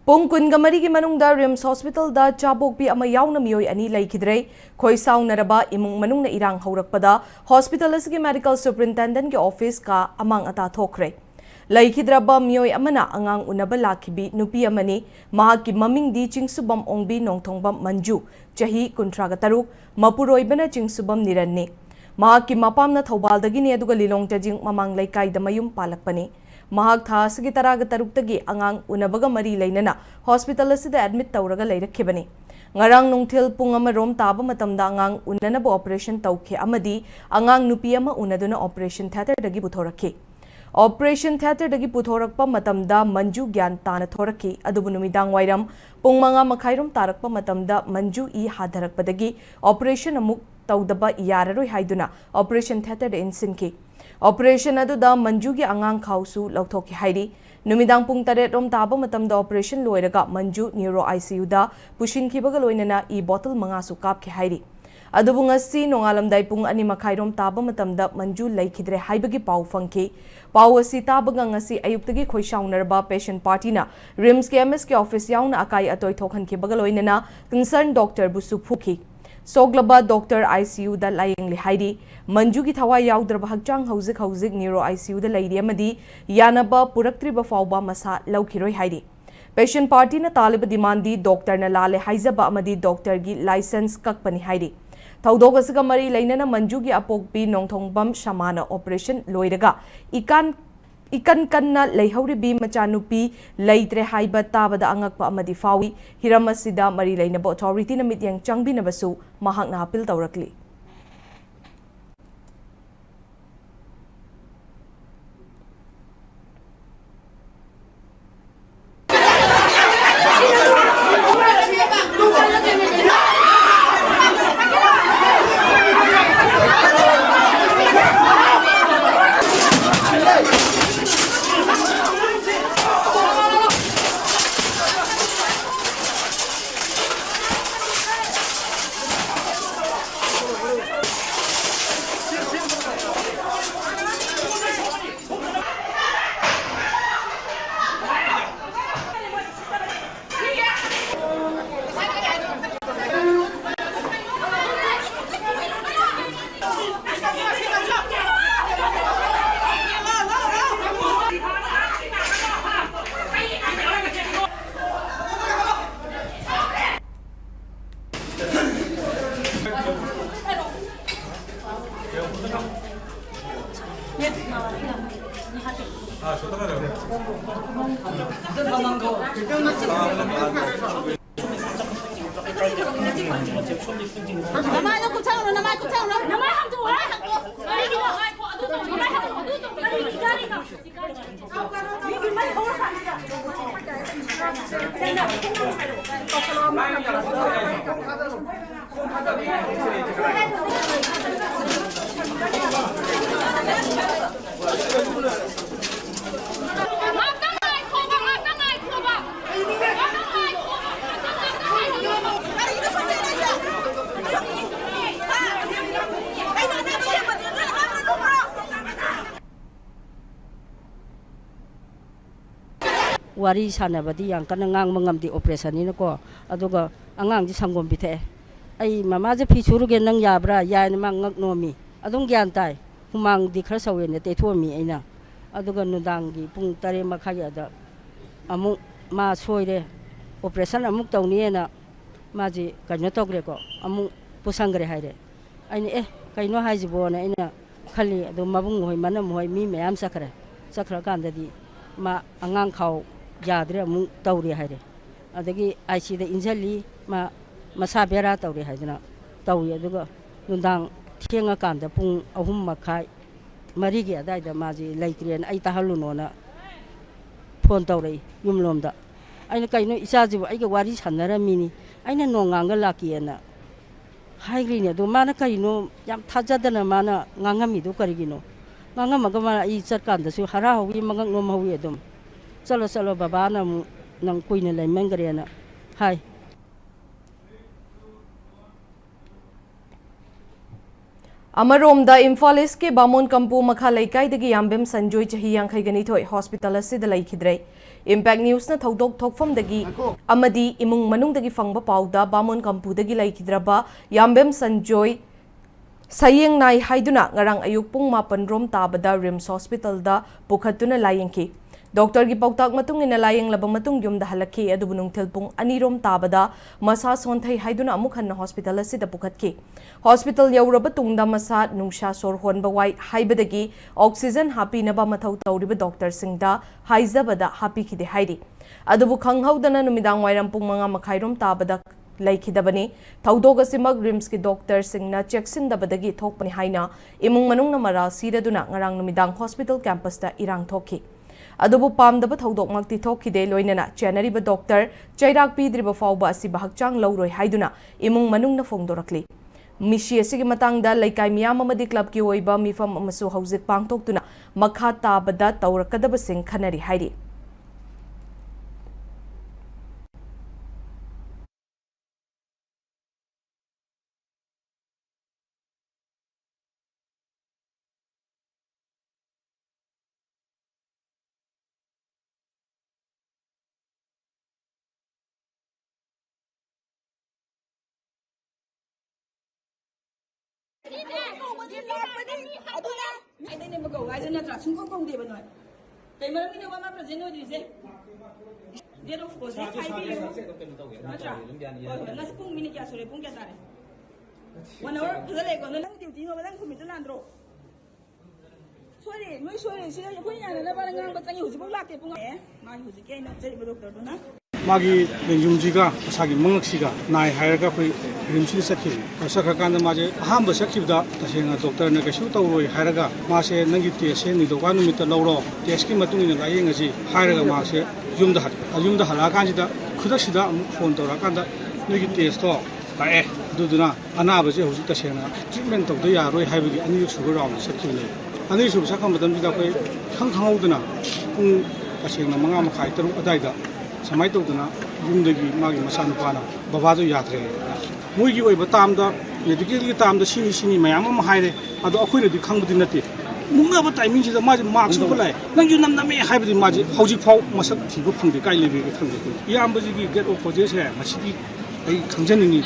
Pung Kungamari ki manungda Rims Hospital da Chabokpi ama yauna miyoi ani laikidre khoi saunaraba imung manungna irang haurakpada hospital asigi medical superintendent ki office ka amang ata thokre laikhidraba miyoi amana angang unaba lakhibi nupi amani mahaki maming di chingsubam ongbi nongthongbam manju chahi kuntraga taruk mapuroibana chingsubam niranni mahaki mapamna thoubaldagi ne aduga lilong tajing mamang laikai da mayum palakpani mahak tha asigi taraga taruktagi angang unabaga mari lainana hospital asida admit tawraga leirakhibani ngarang nungthil pung amarom taba matamda angang unanaba operation tawkhe amadi angang nupi ama unaduna operation theater dagi puthorakhi operation theater dagi puthorakpa matamda manju gyan tana thorakhi adubu numidang wairam pung manga makhairom tarakpa matamda manju i hadarakpadagi operation amuk tawdaba yararoi haiduna operation theater de insinki operation aduda manju gi angang khausu lauthokhi hairi numidang pung tare rom taba matamda operation loiraga manju neuro ICU da pushin khibaga loinana i bottle manga su kapkhi hairi adubu ngasi nongalamdai pung ani makhairom taba matamda manju laikhidre haibagi pau fangki pau asi tabaga ngasi ayuktagi khoishaunarba patient party na rims ke ms ke office yauna akai atoi thokhan khibaga loinana concern doctor busu phukhi soglaba doctor ICU da layengli hairi manju gi thawa yaudra hakchang hauzik neuro ICU da lairi amadi yanaba puraktriba fawba masa laukhiroi hairi patient party na talib demand di doctor na lale haizaba amadi doctor gi license kakpani hairi thaudog asga mari lainana manju gi apokpi nongthongbam shamana operation loiraga ikan kanna leihoribi machanupi leitre haiba tabada angakpa amadi fawi hiram asida mari lainaba authority na mityang changbinabasu mahakna appeal tawrakli wari sanabadi yang kana ngang mangamdi operation ni ko aduga angang ji sangom bithe ai mama je phichuru ge nang yabra yain mang ngak nomi adung gyan tai humang di khar sawe ne te thomi aina aduga nudang gi pung tare makhaya da amu ma soire operation amuk tawni na ma ji kaino togre ko amu pusangre haire aini kaino haji bona ina khali adu mabung hoi manam hoi mi mayam sakra kanda di ma angang khau yadre amu tawri haire adagi IC da injali ma masa bera tawri haidna tawi aduga nundang thienga kanda pung ahum makhai mari gi adai da maji leitren ai tahaluno na phone tawri yumlomda aina kaino isaji ai ga wari sanara mini aina nonganga lakiena haigri do mana kaino yam thajadana mana ngangami do karigino ngangamaga ma ai charkan da su hara hogi magang nom howi edum chalo baba na nang kuine lai mengrena hai Amaromda Imphal East ke Bamon Kampu Makha Laikai dagi Yambem Sanjoy chahi yankhai gani thoi hospital asida laikhidrei Impact News na thaudok thokfamdagi amadi imung manungdagi fangba pauda Bamon Kampudagi laikidraba Yambem Sanjoy Sayeng nai haiduna ngarang ayuk pung 8 rom tabada Rims Hospital da pukhatuna layengki. Doctor gi pautak matung ina layeng laba matung yumda halakhi adubu nungthil pung 2 rom tabada masa sonthai haiduna amuk hanna hospital asida pukhatki. Hospital yauraba tungda masa nungsha sor honba wai haibadagi oxygen hapi naba mathau tawriba doctor singda haizabada hapi khide hairi. Adubu khanghaudana numidang wairam pung 5 rom tabada laikidabani thaudog asimag Rims ki doctor singna checksindabadagi thokpani haina imung manungna mara siraduna ngarang numidang hospital campus da irang thokhi. Adubu pamdaba thaudok makti thokhide loinana chenariba doctor chairak pidriba fawba asi bahakchang lauroi haiduna imung manungna fongdorakli. Mishi asigi matangda laikai miyam amadi club ki oiba mifam amasu haujik pangtoktuna makha tabada taurakadaba sing khanari hairi. Magi Benjumjiga, Sagi Mungaksiga, Nai Hiraga, Rimsi Saki, Sakakanda Maje, Hamba Sakibda, Tasina Doctor Nakashuta, Hiraga, Mase, Nagiti, Seni, the 1 meter low, the Eskimatun in the Yengazi, Hiraga Mase, Yumda Halakanda, Kudashida, Fontorakanda, Nagiti store, Bae, Duduna, Anabazi, Tasena, treatment of the Yaroi Havi, and you sugar around Sakili. And this was Sakam, Madame Dapay, Kankaudana, Tasina Mangam Kaiter, Adaida. Samai tawduna yumdagi magi masanupana babado yatre moigi oiba tamda medical gi tamda sini mayam am haire ado akhoina di khangbudi nati mungna timing sida maji marks bulai nangju namname haibdi maji hauji phau masak thibu phungde kai lebe khangde yambaji gi get opposite he machidi ai khangjaningi